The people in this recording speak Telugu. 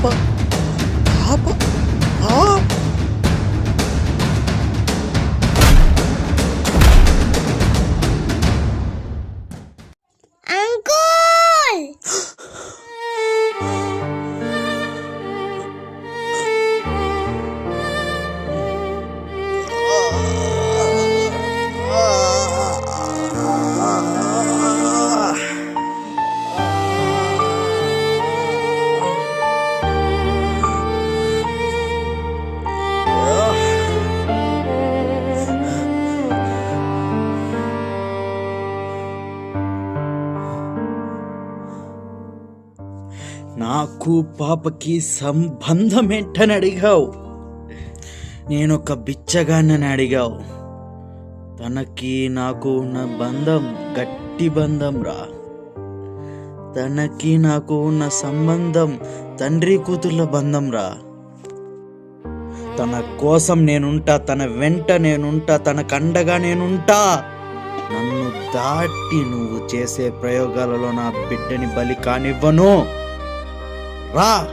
పాప అంకుల్ నాకు పాపకి సంబంధం ఏంటని అడిగావు. నేనొక బిచ్చగాన్నని అడిగావు. తనకి నాకు ఉన్న బంధం గట్టి బంధం రా. తనకి నాకు ఉన్న సంబంధం తండ్రి కూతుర్ల బంధం రా. తన కోసం నేనుంటా, తన వెంట నేనుంటా, తన కండగా నేనుంటా. నన్ను దాటి నువ్వు చేసే ప్రయోగాలలో నా బిడ్డని బలి కానివ్వను రా.